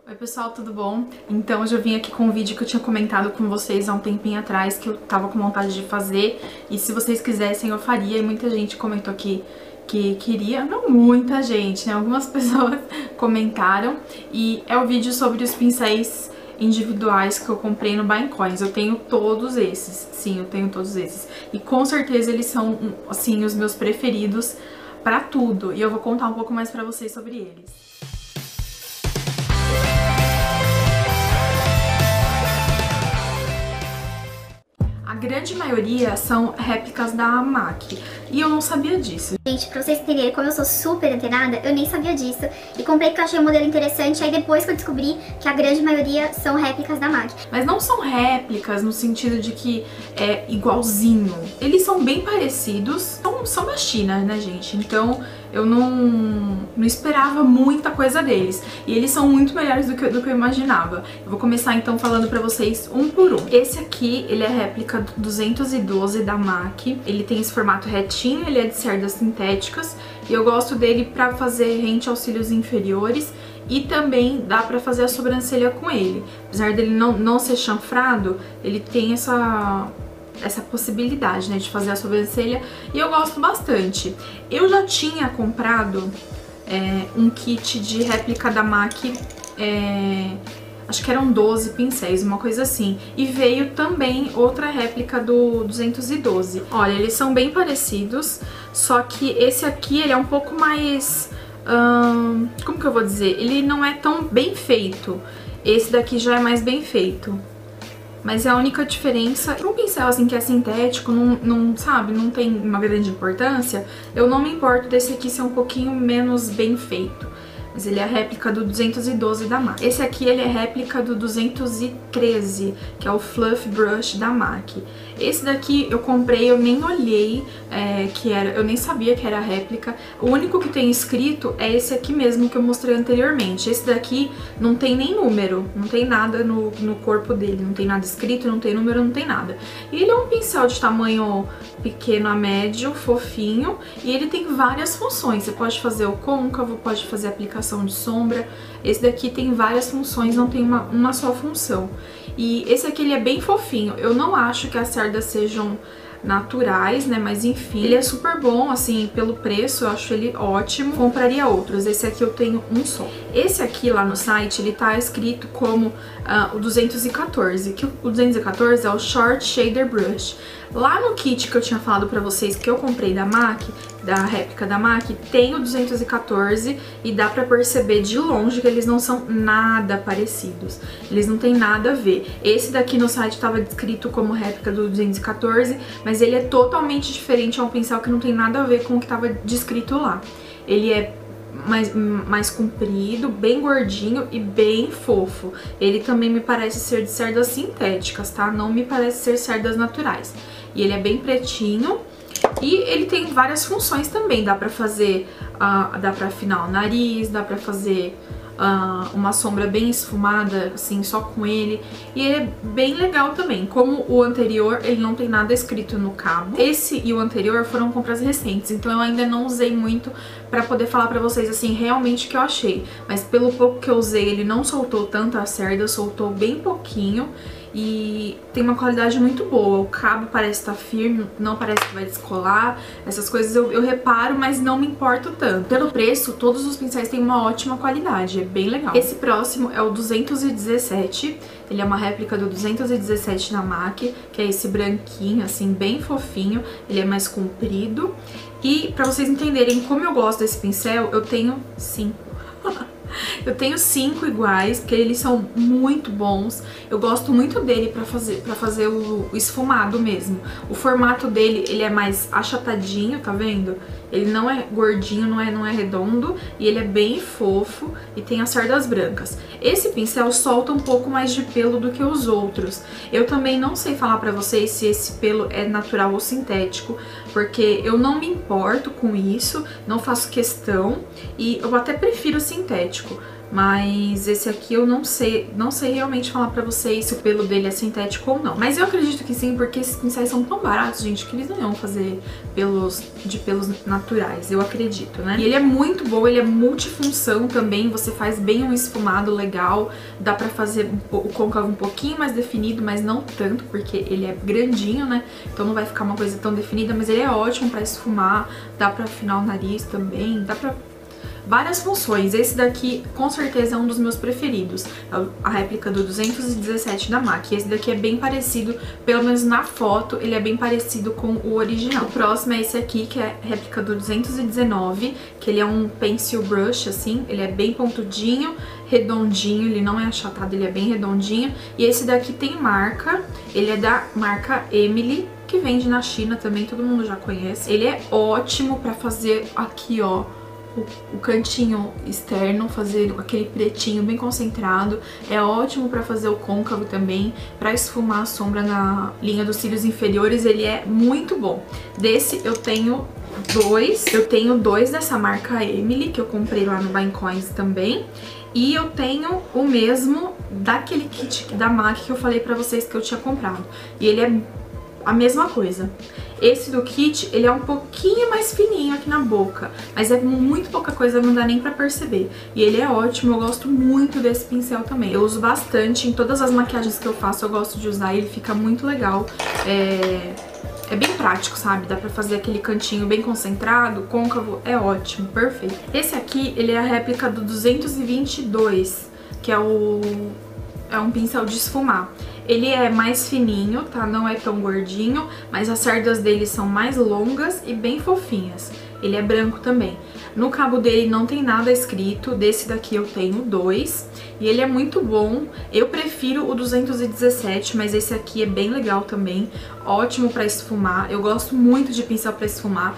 Oi pessoal, tudo bom? Então hoje eu vim aqui com um vídeo que eu tinha comentado com vocês há um tempinho atrás, que eu tava com vontade de fazer, e se vocês quisessem eu faria, e muita gente comentou que queria, não muita gente, né? Algumas pessoas comentaram, e é o vídeo sobre os pincéis individuais que eu comprei no Buying Coins. Eu tenho todos esses, sim, eu tenho todos esses, e com certeza eles são, assim, os meus preferidos pra tudo, e eu vou contar um pouco mais pra vocês sobre eles. A grande maioria são réplicas da MAC, e eu não sabia disso. Gente, pra vocês entenderem como eu sou super antenada, eu nem sabia disso. E comprei porque eu achei um modelo interessante, aí depois que eu descobri que a grande maioria são réplicas da MAC. Mas não são réplicas no sentido de que é igualzinho. Eles são bem parecidos, são da China, né, gente? Então eu não esperava muita coisa deles. E eles são muito melhores do que eu imaginava. Eu vou começar então falando pra vocês um por um. Esse aqui, ele é réplica do 212 da MAC. Ele tem esse formato retinho, ele é de cerdas sintéticas. E eu gosto dele pra fazer rente aos cílios inferiores. E também dá pra fazer a sobrancelha com ele. Apesar dele não ser chanfrado, ele tem essa possibilidade, né, de fazer a sobrancelha, e eu gosto bastante. Eu já tinha comprado um kit de réplica da MAC, acho que eram 12 pincéis, uma coisa assim, e veio também outra réplica do 212. Olha, eles são bem parecidos, só que esse aqui ele é um pouco mais, como que eu vou dizer? Ele não é tão bem feito. Esse daqui já é mais bem feito. Mas é a única diferença. Um pincel assim que é sintético, sabe, não tem uma grande importância, eu não me importo desse aqui ser um pouquinho menos bem feito. Mas ele é a réplica do 212 da MAC. Esse aqui ele é réplica do 213, que é o Fluff Brush da MAC. Esse daqui eu comprei, eu nem olhei eu nem sabia que era réplica. O único que tem escrito é esse aqui mesmo que eu mostrei anteriormente. Esse daqui não tem nem número, não tem nada no corpo dele, não tem nada escrito, não tem número, não tem nada. E ele é um pincel de tamanho pequeno a médio, fofinho, e ele tem várias funções. Você pode fazer o côncavo, pode fazer aplicação de sombra. Esse daqui tem várias funções, não tem uma só função. E esse aqui ele é bem fofinho. Eu não acho que as cerdas sejam naturais, né, mas enfim, ele é super bom, assim, pelo preço, eu acho ele ótimo. Compraria outros, esse aqui eu tenho um só. Esse aqui lá no site, ele tá escrito como o 214, que o 214 é o Short Shader Brush. Lá no kit que eu tinha falado pra vocês que eu comprei da MAC, da réplica da MAC, tem o 214 e dá pra perceber de longe que eles não são nada parecidos. Eles não tem nada a ver. Esse daqui no site tava descrito como réplica do 214, mas ele é totalmente diferente, é um pincel que não tem nada a ver com o que tava descrito lá. Ele é mais comprido, bem gordinho e bem fofo. Ele também me parece ser de cerdas sintéticas, tá? Não me parece ser cerdas naturais. E ele é bem pretinho e ele tem várias funções também. Dá pra fazer, dá pra afinar o nariz, dá pra fazer uma sombra bem esfumada, assim, só com ele. E ele é bem legal também. Como o anterior, ele não tem nada escrito no cabo. Esse e o anterior foram compras recentes, então eu ainda não usei muito pra poder falar pra vocês, assim, realmente o que eu achei. Mas pelo pouco que eu usei, ele não soltou tanta cerda, soltou bem pouquinho. E tem uma qualidade muito boa, o cabo parece estar firme, não parece que vai descolar, essas coisas eu reparo, mas não me importo tanto. Pelo preço, todos os pincéis têm uma ótima qualidade, é bem legal. Esse próximo é o 217, ele é uma réplica do 217 da MAC, que é esse branquinho, assim, bem fofinho, ele é mais comprido. E pra vocês entenderem como eu gosto desse pincel, eu tenho 5. Eu tenho 5 iguais, porque eles são muito bons. Eu gosto muito dele pra fazer o esfumado mesmo. O formato dele, ele é mais achatadinho, tá vendo? Ele não é gordinho, não é redondo, e ele é bem fofo e tem as cerdas brancas. Esse pincel solta um pouco mais de pelo do que os outros. Eu também não sei falar pra vocês se esse pelo é natural ou sintético, porque eu não me importo com isso, não faço questão, e eu até prefiro sintético. Mas esse aqui eu não sei realmente falar pra vocês se o pelo dele é sintético ou não. Mas eu acredito que sim, porque esses pincéis são tão baratos, gente, que eles não iam fazer pelos naturais, eu acredito, né? E ele é muito bom, ele é multifunção também, você faz bem um esfumado legal, dá pra fazer o côncavo um pouquinho mais definido, mas não tanto, porque ele é grandinho, né? Então não vai ficar uma coisa tão definida, mas ele é ótimo pra esfumar, dá pra afinar o nariz também, dá pra várias funções. Esse daqui com certeza é um dos meus preferidos, a réplica do 217 da MAC. Esse daqui é bem parecido, pelo menos na foto, ele é bem parecido com o original. O próximo é esse aqui, que é a réplica do 219, que ele é um pencil brush, assim, ele é bem pontudinho, redondinho, ele não é achatado, ele é bem redondinho. E esse daqui tem marca, ele é da marca Emily, que vende na China também, todo mundo já conhece. Ele é ótimo pra fazer aqui, ó, o cantinho externo, fazer aquele pretinho bem concentrado. É ótimo pra fazer o côncavo também, pra esfumar a sombra na linha dos cílios inferiores, ele é muito bom. Desse eu tenho dois dessa marca Emily, que eu comprei lá no Buying Coins também. E eu tenho o mesmo daquele kit da MAC que eu falei pra vocês que eu tinha comprado. E ele é a mesma coisa. Esse do kit, ele é um pouquinho mais fininho aqui na boca, mas é muito pouca coisa, não dá nem pra perceber. E ele é ótimo, eu gosto muito desse pincel também. Eu uso bastante, em todas as maquiagens que eu faço eu gosto de usar, ele fica muito legal. É bem prático, sabe? Dá pra fazer aquele cantinho bem concentrado, côncavo, é ótimo, perfeito. Esse aqui, ele é a réplica do 222, que é um pincel de esfumar. Ele é mais fininho, tá? Não é tão gordinho, mas as cerdas dele são mais longas e bem fofinhas. Ele é branco também. No cabo dele não tem nada escrito, desse daqui eu tenho 2. E ele é muito bom, eu prefiro o 217, mas esse aqui é bem legal também. Ótimo pra esfumar, eu gosto muito de pincel pra esfumar.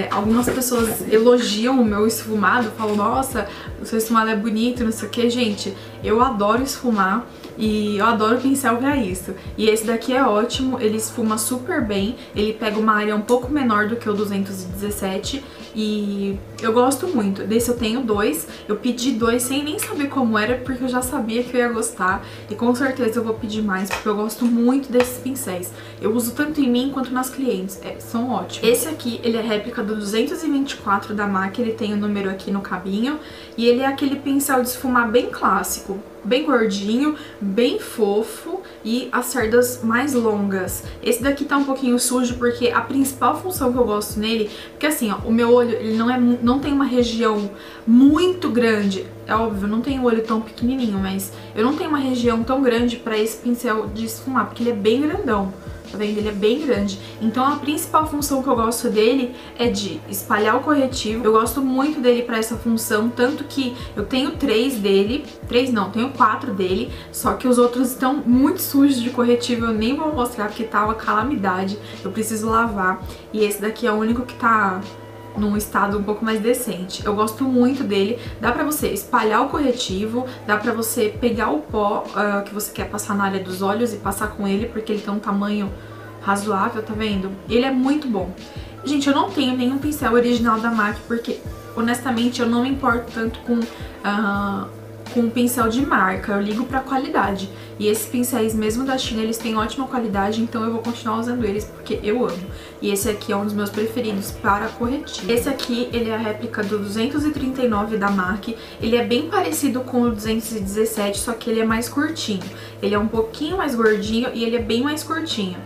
Algumas pessoas elogiam o meu esfumado, falam, nossa, o seu esfumado é bonito, não sei o que. Gente, eu adoro esfumar. E eu adoro pincel pra isso. E esse daqui é ótimo, ele esfuma super bem, ele pega uma área um pouco menor do que o 217 e eu gosto muito. Desse eu tenho 2, eu pedi 2 sem nem saber como era, porque eu já sabia que eu ia gostar. E com certeza eu vou pedir mais, porque eu gosto muito desses pincéis. Eu uso tanto em mim quanto nas clientes, são ótimos. Esse aqui, ele é réplica do 224 da MAC, ele tem o número aqui no cabinho. E ele é aquele pincel de esfumar bem clássico, bem gordinho, bem fofo e as cerdas mais longas. Esse daqui tá um pouquinho sujo porque a principal função que eu gosto nele, porque assim, ó, o meu olho, ele não tem uma região muito grande. É óbvio, eu não tenho o olho tão pequenininho, mas eu não tenho uma região tão grande pra esse pincel de esfumar, porque ele é bem grandão. Tá vendo? Ele é bem grande. Então a principal função que eu gosto dele é de espalhar o corretivo. Eu gosto muito dele pra essa função, tanto que eu tenho 3 dele. 3 não, tenho 4 dele. Só que os outros estão muito sujos de corretivo. Eu nem vou mostrar porque tá uma calamidade. Eu preciso lavar. E esse daqui é o único que tá num estado um pouco mais decente. Eu gosto muito dele. Dá pra você espalhar o corretivo, dá pra você pegar o pó que você quer passar na área dos olhos e passar com ele, porque ele tem um tamanho razoável, tá vendo? Ele é muito bom. Gente, eu não tenho nenhum pincel original da MAC, porque honestamente eu não me importo tanto com um pincel de marca, eu ligo pra qualidade. E esses pincéis mesmo da China, eles têm ótima qualidade, então eu vou continuar usando eles porque eu amo. E esse aqui é um dos meus preferidos para corretivo. Esse aqui, ele é a réplica do 239 da MAC. Ele é bem parecido com o 217, só que ele é mais curtinho. Ele é um pouquinho mais gordinho e ele é bem mais curtinho.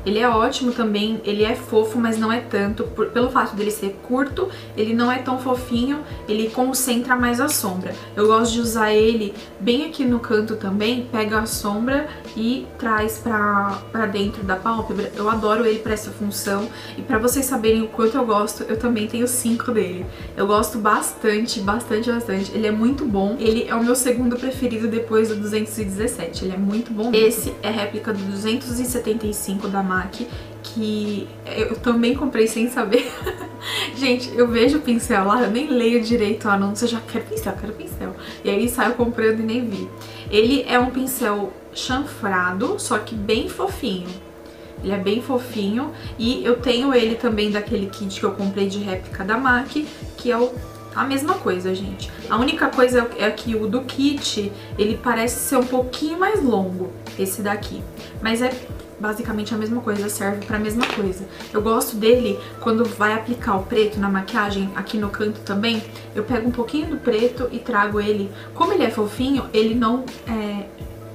Ele é ótimo também, ele é fofo, mas não é tanto. Pelo fato dele ser curto, ele não é tão fofinho, ele concentra mais a sombra. Eu gosto de usar ele bem aqui no canto também, pega a sombra e traz pra dentro da pálpebra. Eu adoro ele pra essa função. E pra vocês saberem o quanto eu gosto, eu também tenho 5 dele. Eu gosto bastante, bastante, bastante. Ele é muito bom. Ele é o meu segundo preferido depois do 217. Ele é muito bom. Esse é réplica do 275 da MAC, que eu também comprei sem saber. Gente, eu vejo o pincel lá, eu nem leio direito o anúncio, eu já quero pincel. E aí saio comprando e nem vi. Ele é um pincel chanfrado, só que bem fofinho. Ele é bem fofinho e eu tenho ele também daquele kit que eu comprei de réplica da MAC, que é a mesma coisa, gente. A única coisa é que o do kit, ele parece ser um pouquinho mais longo, esse daqui. Mas é basicamente a mesma coisa, serve pra mesma coisa. Eu gosto dele quando vai aplicar o preto na maquiagem, aqui no canto também, eu pego um pouquinho do preto e trago ele. Como ele é fofinho, ele não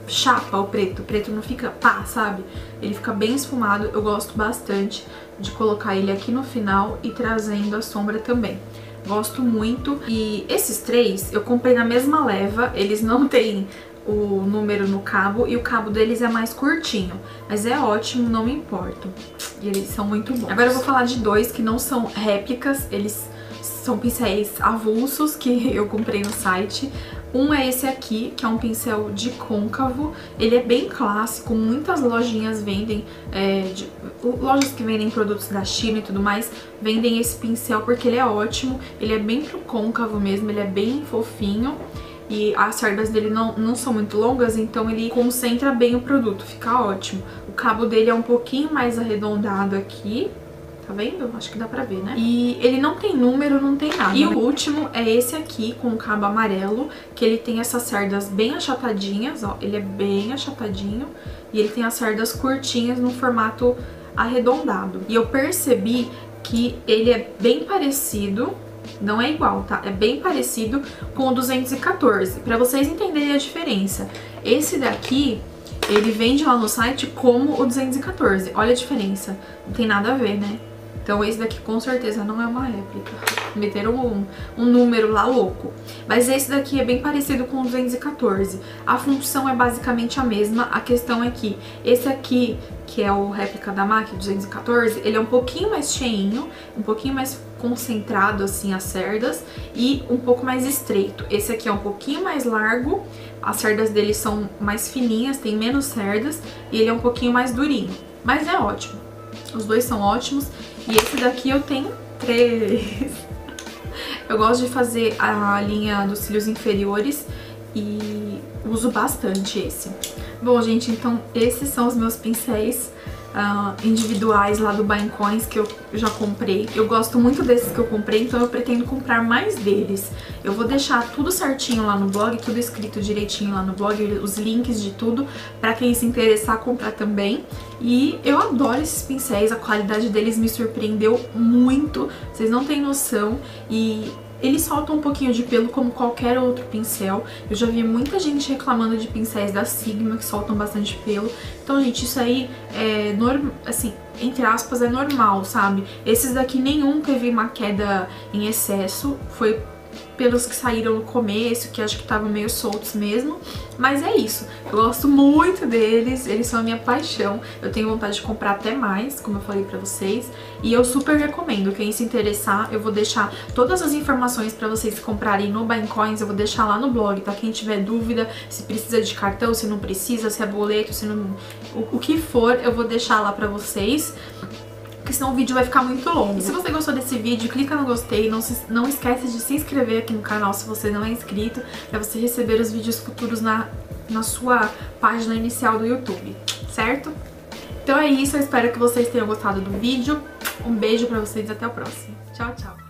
chapa o preto não fica pá, sabe? Ele fica bem esfumado, eu gosto bastante de colocar ele aqui no final e trazendo a sombra também. Gosto muito. E esses três eu comprei na mesma leva, eles não têm o número no cabo e o cabo deles é mais curtinho, mas é ótimo, não me importo. E eles são muito bons. Agora eu vou falar de dois que não são réplicas, eles são pincéis avulsos que eu comprei no site. Um é esse aqui, que é um pincel de côncavo. Ele é bem clássico, muitas lojinhas vendem, lojas que vendem produtos da China e tudo mais, vendem esse pincel porque ele é ótimo. Ele é bem pro côncavo mesmo, ele é bem fofinho. E as cerdas dele não são muito longas, então ele concentra bem o produto, fica ótimo. O cabo dele é um pouquinho mais arredondado aqui. Tá vendo? Acho que dá pra ver, né? E ele não tem número, não tem nada. E o último é esse aqui, com o cabo amarelo, que ele tem essas cerdas bem achatadinhas, ó. Ele é bem achatadinho e ele tem as cerdas curtinhas no formato arredondado. E eu percebi que ele é bem parecido, não é igual, tá? É bem parecido com o 214, pra vocês entenderem a diferença. Esse daqui, ele vende lá no site como o 214, olha a diferença, não tem nada a ver, né? Então esse daqui com certeza não é uma réplica. Meteram um número lá louco. Mas esse daqui é bem parecido com o 214. A função é basicamente a mesma. A questão é que esse aqui, que é o réplica da MAC 214, ele é um pouquinho mais cheinho, um pouquinho mais concentrado assim as cerdas e um pouco mais estreito. Esse aqui é um pouquinho mais largo, as cerdas dele são mais fininhas, tem menos cerdas e ele é um pouquinho mais durinho. Mas é ótimo. Os dois são ótimos. E esse daqui eu tenho 3. Eu gosto de fazer a linha dos cílios inferiores e uso bastante esse. Bom, gente, então esses são os meus pincéis individuais lá do Buying Coins que eu já comprei. Eu gosto muito desses que eu comprei, então eu pretendo comprar mais deles. Eu vou deixar tudo certinho lá no blog, tudo escrito direitinho lá no blog, os links de tudo, pra quem se interessar comprar também. E eu adoro esses pincéis, a qualidade deles me surpreendeu muito, vocês não têm noção. E eles soltam um pouquinho de pelo como qualquer outro pincel. Eu já vi muita gente reclamando de pincéis da Sigma que soltam bastante pelo. Então, gente, isso aí é assim, entre aspas, é normal, sabe? Esses daqui nenhum teve uma queda em excesso, foi pelos que saíram no começo, que acho que estavam meio soltos mesmo. Mas é isso, eu gosto muito deles, eles são a minha paixão. Eu tenho vontade de comprar até mais, como eu falei pra vocês. E eu super recomendo, quem se interessar, eu vou deixar todas as informações pra vocês comprarem no Buying Coins. Eu vou deixar lá no blog, tá? Quem tiver dúvida, se precisa de cartão, se não precisa, se é boleto, se não... o que for, eu vou deixar lá pra vocês, porque senão o vídeo vai ficar muito longo. E se você gostou desse vídeo, clica no gostei, não esquece de se inscrever aqui no canal se você não é inscrito, pra você receber os vídeos futuros na sua página inicial do YouTube, certo? Então é isso, eu espero que vocês tenham gostado do vídeo. Um beijo pra vocês e até o próximo. Tchau, tchau!